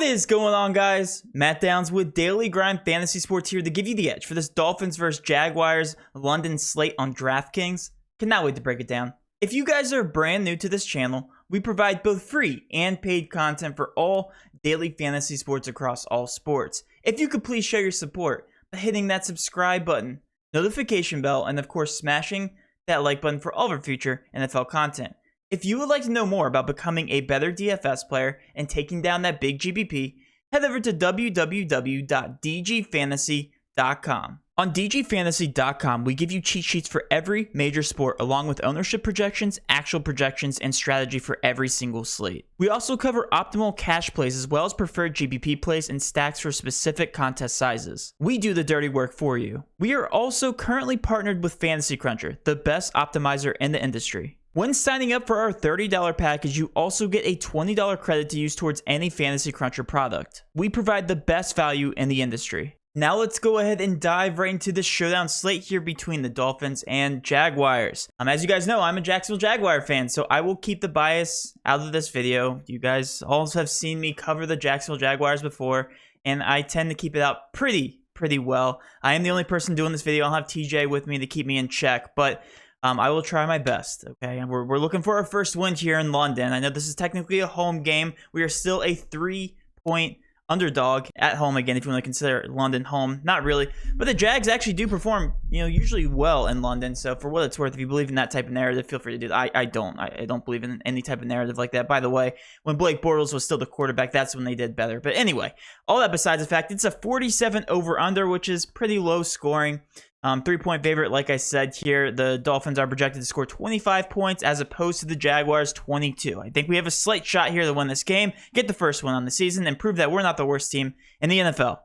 What is going on, guys? Matt Downs with Daily Grind Fantasy Sports here to give you the edge for this Dolphins vs. Jaguars London slate on DraftKings. Cannot wait to break it down. If you guys are brand new to this channel, we provide both free and paid content for all daily fantasy sports across all sports. If you could please show your support by hitting that subscribe button, notification bell, and of course smashing that like button for all of our future NFL content. If you would like to know more about becoming a better DFS player and taking down that big GBP, head over to www.dgfantasy.com. On dgfantasy.com, we give you cheat sheets for every major sport, along with ownership projections, actual projections, and strategy for every single slate. We also cover optimal cash plays as well as preferred GBP plays and stacks for specific contest sizes. We do the dirty work for you. We are also currently partnered with Fantasy Cruncher, the best optimizer in the industry. When signing up for our $30 package, you also get a $20 credit to use towards any Fantasy Cruncher product. We provide the best value in the industry. Now let's go ahead and dive right into the showdown slate here between the Dolphins and Jaguars. As you guys know, I'm a Jacksonville Jaguar fan, so I will keep the bias out of this video. You guys also have seen me cover the Jacksonville Jaguars before, and I tend to keep it out pretty well. I am the only person doing this video. I'll have TJ with me to keep me in check, but I will try my best, okay? And we're looking for our first win here in London. I know this is technically a home game. We are still a 3-point underdog at home again, if you want to consider London home. Not really, but the Jags actually do perform, usually well in London. So for what it's worth, if you believe in that type of narrative, feel free to do that. I don't believe in any type of narrative like that. By the way, when Blake Bortles was still the quarterback, that's when they did better. But anyway, all that besides the fact, it's a 47 over/under, which is pretty low scoring. 3-point favorite, like I said here. The Dolphins are projected to score 25 points as opposed to the Jaguars 22. I think we have a slight shot here to win this game, get the first one on the season, and prove that we're not the worst team in the NFL.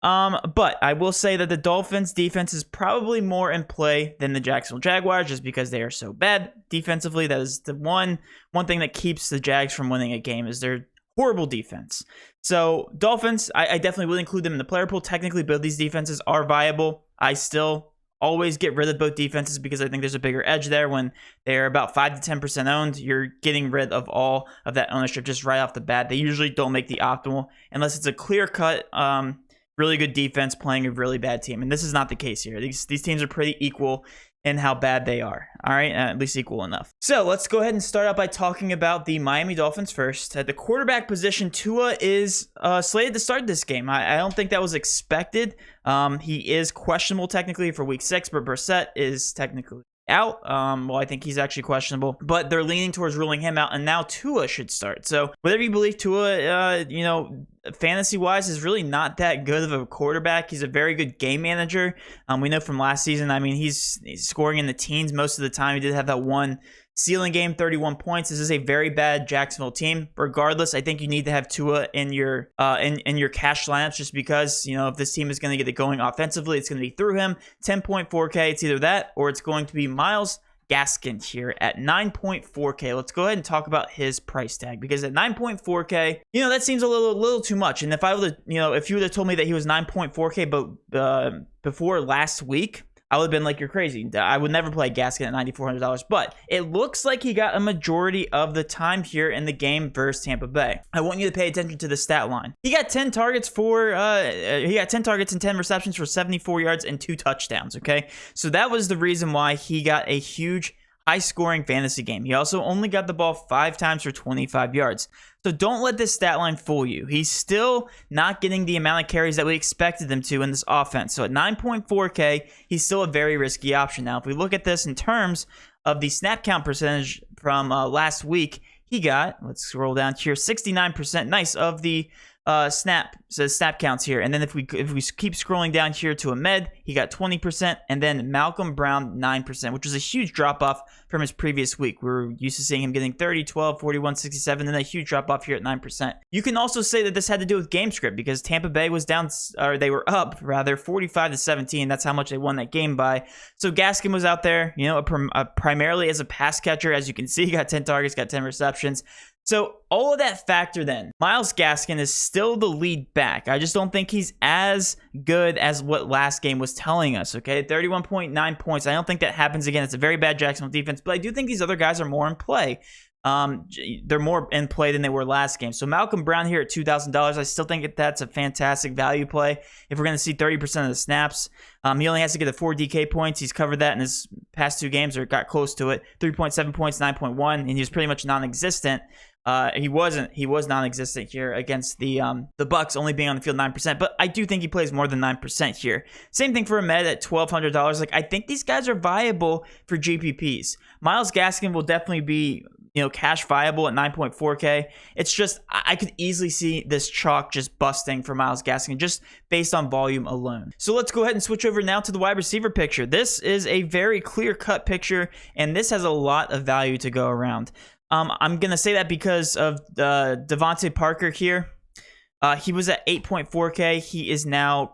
But I will say that the Dolphins defense is probably more in play than the Jacksonville Jaguars just because they are so bad defensively. That is the one thing that keeps the Jags from winning a game is their horrible defense. So Dolphins, I definitely will include them in the player pool. Technically, both these defenses are viable. I still always get rid of both defenses because I think there's a bigger edge there. When they're about 5 to 10% owned, you're getting rid of all of that ownership just right off the bat. They usually don't make the optimal unless it's a clear-cut, really good defense playing a really bad team. And this is not the case here. These teams are pretty equal in how bad they are. All right, at least equal enough. So let's go ahead and start out by talking about the Miami Dolphins first. At the quarterback position, Tua is slated to start this game. I don't think that was expected. He is questionable technically for week 6, but Brissett is technically out. Well, I think he's actually questionable, but they're leaning towards ruling him out, and now Tua should start. So whatever you believe, Tua, fantasy-wise is really not that good of a quarterback. He's a very good game manager. We know from last season, I mean, he's scoring in the teens most of the time. He did have that one ceiling game, 31 points. This is a very bad Jacksonville team. Regardless, I think you need to have Tua in your cash lineups just because, if this team is going to get it going offensively, it's going to be through him. 10.4K, it's either that or it's going to be Myles Gaskin here at 9.4K. Let's go ahead and talk about his price tag because at 9.4K, that seems a little too much. And if I would, if you would have told me that he was 9.4K, but before last week, I would have been like, you're crazy. I would never play Gaskin at $9,400, but it looks like he got a majority of the time here in the game versus Tampa Bay. I want you to pay attention to the stat line. He got 10 targets and 10 receptions for 74 yards and 2 touchdowns, okay? So that was the reason why he got a huge high-scoring fantasy game. He also only got the ball 5 times for 25 yards. So don't let this stat line fool you. He's still not getting the amount of carries that we expected them to in this offense. So at 9.4K, he's still a very risky option. Now, if we look at this in terms of the snap count percentage from last week, he got, let's scroll down here, 69%. Nice of the snap counts here. And then if we keep scrolling down here to Ahmed, he got 20%, and then Malcolm Brown 9%, which was a huge drop off from his previous week. We were used to seeing him getting 30, 12, 41, 67, then a huge drop off here at 9%. You can also say that this had to do with game script because Tampa Bay was down, or they were up rather, 45 to 17. That's how much they won that game by. So Gaskin was out there, primarily as a pass catcher. As you can see, he got 10 targets, got 10 receptions. So all of that factored in, Myles Gaskin is still the lead back. I just don't think he's as good as what last game was telling us, okay? 31.9 points. I don't think that happens again. It's a very bad Jacksonville defense, but I do think these other guys are more in play. they're more in play than they were last game. So Malcolm Brown here at $2,000. I still think that's a fantastic value play. If we're going to see 30% of the snaps, he only has to get the 4 DK points. He's covered that in his past 2 games, or got close to it. 3.7 points, 9.1, and he was pretty much non-existent. He was non-existent here against the Bucks, only being on the field 9%, but I do think he plays more than 9% here. Same thing for Ahmed at $1,200. Like, I think these guys are viable for GPPs. Myles Gaskin will definitely be, cash viable at 9.4K. It's just, I could easily see this chalk just busting for Myles Gaskin just based on volume alone. So let's go ahead and switch over now to the wide receiver picture. This is a very clear-cut picture, and this has a lot of value to go around. I'm going to say that because of Devontae Parker here. He was at 8.4K. He is now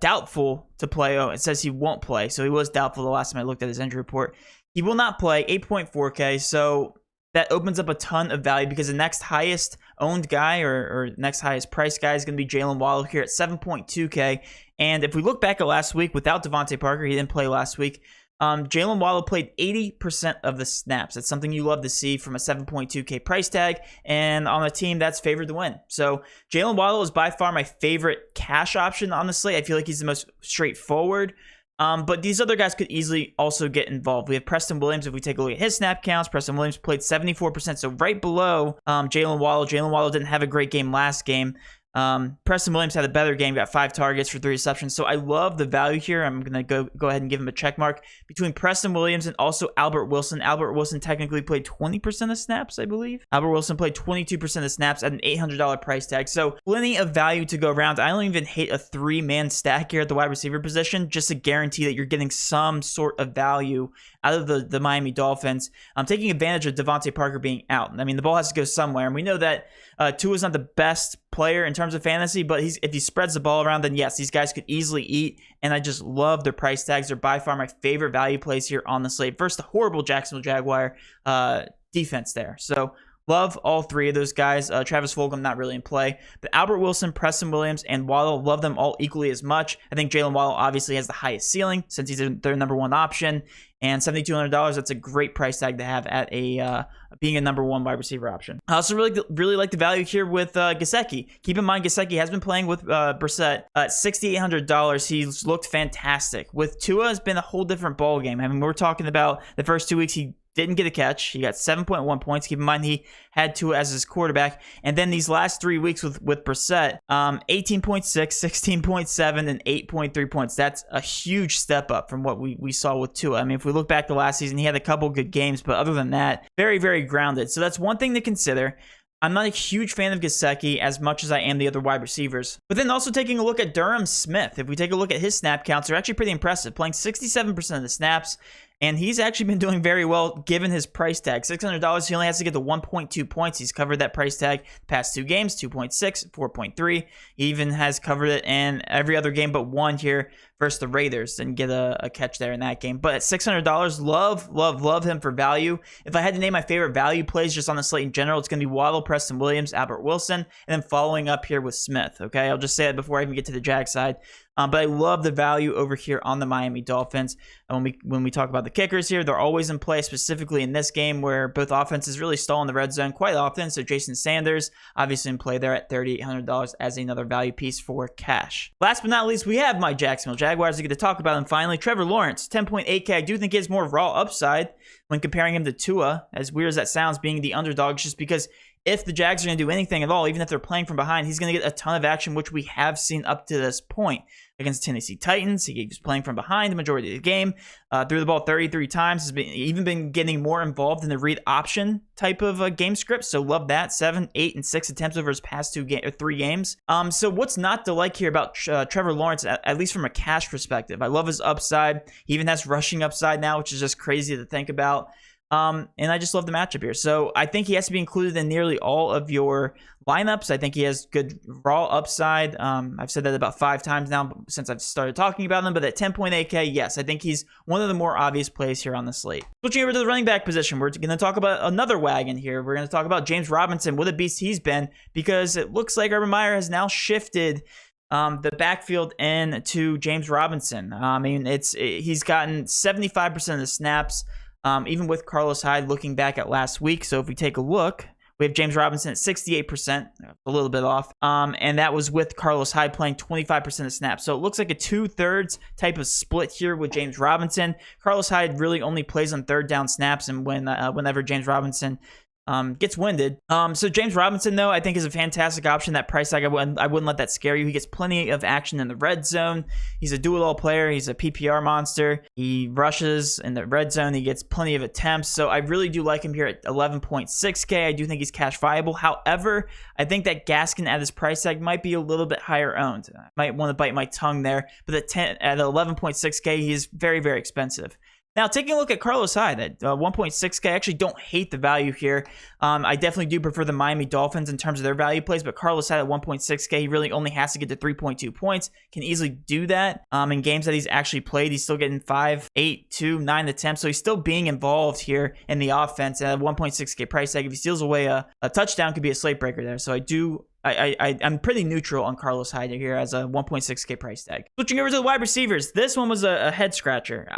doubtful to play. Oh, it says he won't play. So he was doubtful the last time I looked at his injury report. He will not play, 8.4K. So that opens up a ton of value because the next highest owned guy or next highest price guy is going to be Jalen Waddle here at 7.2K. And if we look back at last week without Devontae Parker, he didn't play last week. Jalen Waddle played 80% of the snaps. That's something you love to see from a 7.2K price tag, and on a team that's favored to win. So Jalen Waddle is by far my favorite cash option on the slate. I feel like he's the most straightforward. But these other guys could easily also get involved. We have Preston Williams. If we take a look at his snap counts, Preston Williams played 74%, so right below Jalen Waddle. Jalen Waddle didn't have a great game last game. Preston Williams had a better game, got 5 targets for 3 receptions. So I love the value here. I'm going to go ahead and give him a check mark between Preston Williams and also Albert Wilson. Albert Wilson technically played 20% of snaps, I believe. Albert Wilson played 22% of snaps at an $800 price tag. So plenty of value to go around. I don't even hate a 3-man stack here at the wide receiver position just to guarantee that you're getting some sort of value out of the Miami Dolphins. I'm taking advantage of Devontae Parker being out. I mean, the ball has to go somewhere. And we know that Tua's not the best player in terms of fantasy, but if he spreads the ball around, then yes, these guys could easily eat. And I just love their price tags. They're by far my favorite value plays here on the slate versus the horrible Jacksonville Jaguar defense there. So love all 3 of those guys. Travis Fulgham, not really in play. But Albert Wilson, Preston Williams, and Waddle, love them all equally as much. I think Jalen Waddle obviously has the highest ceiling since he's their number 1 option. And $7,200, that's a great price tag to have at being a number 1 wide receiver option. I also really like the value here with Gesicki. Keep in mind, Gesicki has been playing with Brissett at $6,800. He's looked fantastic. With Tua, it's been a whole different ball game. I mean, we're talking about the first 2 weeks he didn't get a catch. He got 7.1 points. Keep in mind, he had Tua as his quarterback. And then these last 3 weeks with Brissett, 18.6, 16.7, and 8.3 points. That's a huge step up from what we saw with Tua. I mean, if we look back to last season, he had a couple good games, but other than that, very, very grounded. So that's one thing to consider. I'm not a huge fan of Gesicki as much as I am the other wide receivers. But then also taking a look at Durham Smith. If we take a look at his snap counts, they're actually pretty impressive, playing 67% of the snaps. And he's actually been doing very well given his price tag. $600, he only has to get to 1.2 points. He's covered that price tag the past 2 games, 2.6, 4.3. He even has covered it in every other game but 1 here versus the Raiders. Didn't get a catch there in that game. But at $600, love him for value. If I had to name my favorite value plays just on the slate in general, it's going to be Waddle, Preston Williams, Albert Wilson, and then following up here with Smith. Okay, I'll just say that before I even get to the Jag side. But I love the value over here on the Miami Dolphins. And when we talk about the kickers here, they're always in play, specifically in this game where both offenses really stall in the red zone quite often. So Jason Sanders, obviously in play there at $3,800 as another value piece for cash. Last but not least, we have my Jacksonville Jaguars to get to talk about them finally. Trevor Lawrence, 10.8K. I do think he has more raw upside when comparing him to Tua, as weird as that sounds, being the underdog, just because if the Jags are going to do anything at all, even if they're playing from behind, he's going to get a ton of action, which we have seen up to this point. Against Tennessee Titans, he was playing from behind the majority of the game, threw the ball 33 times, has even been getting more involved in the read option type of game script, so love that. 7, 8, and 6 attempts over his past 3 games. So what's not to like here about Trevor Lawrence, at least from a cash perspective? I love his upside. He even has rushing upside now, which is just crazy to think about. And I just love the matchup here. So I think he has to be included in nearly all of your lineups. I think he has good raw upside. I've said that about 5 times now since I've started talking about him. But at 10.8K, yes, I think he's one of the more obvious plays here on the slate. Switching over to the running back position, we're going to talk about another wagon here. We're going to talk about James Robinson. What a beast he's been, because it looks like Urban Meyer has now shifted the backfield in to James Robinson. I mean, he's gotten 75% of the snaps. even with Carlos Hyde looking back at last week. So if we take a look, we have James Robinson at 68%, a little bit off. And that was with Carlos Hyde playing 25% of snaps. So it looks like a 2/3 type of split here with James Robinson. Carlos Hyde really only plays on third down snaps and whenever James Robinson gets winded. So James Robinson, though, I think is a fantastic option. That price tag, I wouldn't let that scare you. He gets plenty of action in the red zone. He's a do-it-all player. He's a PPR monster. He rushes in the red zone. He gets plenty of attempts. So I really do like him here at 11.6K. I do think he's cash viable. However, I think that Gaskin at his price tag might be a little bit higher owned. I might want to bite my tongue there. But at 11.6K, he is very, very expensive. Now, taking a look at Carlos Hyde at 1.6K, I actually don't hate the value here. I definitely do prefer the Miami Dolphins in terms of their value plays, but Carlos Hyde at 1.6K, he really only has to get to 3.2 points. Can easily do that. In games that he's actually played, he's still getting 5, 8, 2, 9 attempts, so he's still being involved here in the offense. At 1.6K price tag, if he steals away a touchdown, could be a slate breaker there. So I'm pretty neutral on Carlos Hyde here as a 1.6K price tag. Switching over to the wide receivers, this one was a head scratcher.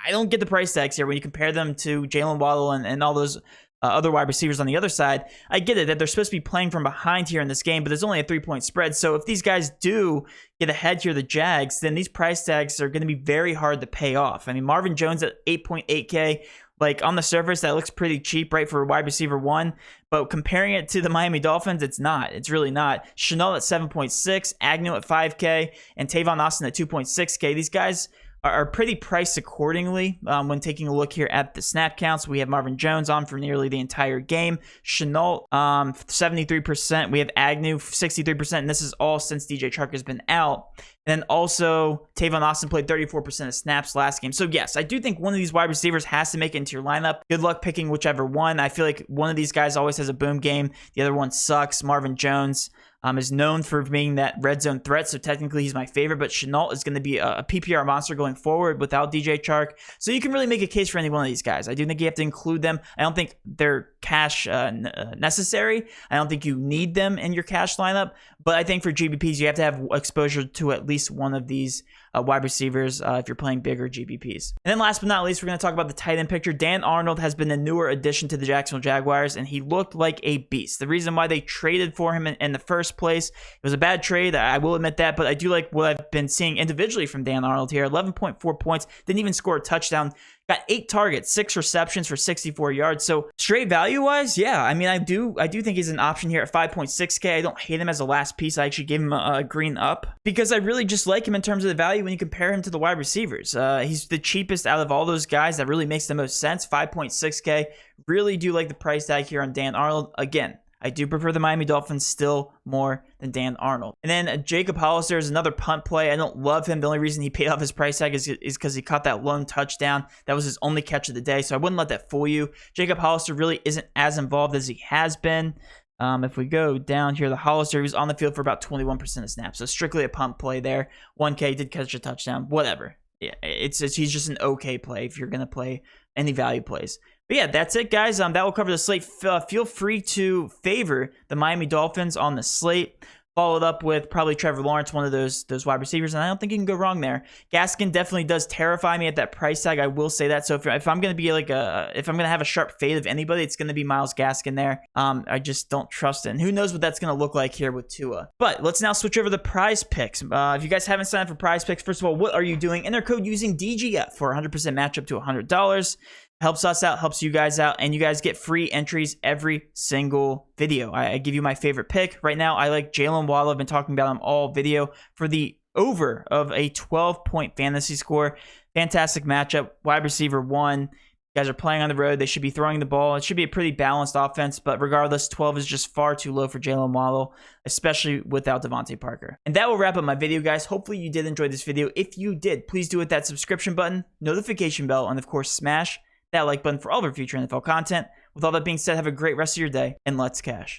I don't get the price tags here when you compare them to Jalen Waddle and all those other wide receivers on the other side. I get it that they're supposed to be playing from behind here in this game, but there's only a 3-point spread. So if these guys do get ahead here, the Jags, then these price tags are going to be very hard to pay off. I mean, Marvin Jones at 8.8K. Like, on the surface, that looks pretty cheap, right, for a wide receiver 1. But comparing it to the Miami Dolphins, it's not. It's really not. Shenault at 7.6, Agnew at 5K, and Tavon Austin at 2.6K. These guys are pretty priced accordingly when taking a look here at the snap counts. We have Marvin Jones on for nearly the entire game. Shenault, 73%. We have Agnew, 63%. And this is all since DJ Chark has been out. And then also, Tavon Austin played 34% of snaps last game. So, yes, I do think one of these wide receivers has to make it into your lineup. Good luck picking whichever one. I feel like one of these guys always has a boom game. The other one sucks. Marvin Jones is known for being that red zone threat, so technically he's my favorite, but Shenault is going to be a PPR monster going forward without DJ Chark. So you can really make a case for any one of these guys. I do think you have to include them. I don't think they're cash necessary. I don't think you need them in your cash lineup, but I think for GBPs, you have to have exposure to at least one of these wide receivers if you're playing bigger GBPs. And then last but not least, we're going to talk about the tight end picture. Dan Arnold has been a newer addition to the Jacksonville Jaguars, and he looked like a beast. The reason why they traded for him in the first place, it was a bad trade, I will admit that, but I do like what I've been seeing individually from Dan Arnold here. 11.4 points, didn't even score a touchdown. Got 8 targets, 6 receptions for 64 yards. So straight value-wise, yeah, I mean, I do think he's an option here at 5.6K. I don't hate him as a last piece. I actually gave him a green up because I really just like him in terms of the value when you compare him to the wide receivers. He's the cheapest out of all those guys. That really makes the most sense. 5.6K. Really do like the price tag here on Dan Arnold. Again, I do prefer the Miami Dolphins still more than Dan Arnold. And then Jacob Hollister is another punt play. I don't love him. The only reason he paid off his price tag is because he caught that lone touchdown. That was his only catch of the day, so I wouldn't let that fool you. Jacob Hollister really isn't as involved as he has been. If we go down here, the Hollister, he was on the field for about 21% of snaps, so strictly a punt play there. 1K, did catch a touchdown, whatever. Yeah, he's just an okay play if you're going to play any value plays. But yeah, that's it, guys. That will cover the slate. Feel free to favor the Miami Dolphins on the slate. Followed up with probably Trevor Lawrence, one of those wide receivers, and I don't think you can go wrong there. Gaskin definitely does terrify me at that price tag. I will say that. So if I'm going to be like if I'm going to have a sharp fade of anybody, it's going to be Myles Gaskin there. I just don't trust it. And who knows what that's going to look like here with Tua. But let's now switch over to Prize Picks. If you guys haven't signed up for Prize Picks, first of all, what are you doing? Enter code using DGF for 100% matchup to $100. Helps us out, helps you guys out, and you guys get free entries every single video. I give you my favorite pick. Right now, I like Jalen Waddle. I've been talking about him all video for the over of a 12-point fantasy score. Fantastic matchup. Wide receiver 1. You guys are playing on the road. They should be throwing the ball. It should be a pretty balanced offense, but regardless, 12 is just far too low for Jalen Waddle, especially without Devontae Parker. And that will wrap up my video, guys. Hopefully you did enjoy this video. If you did, please do hit that subscription button, notification bell, and of course, smash that like button for all of our future NFL content. With all that being said, have a great rest of your day, and let's cash.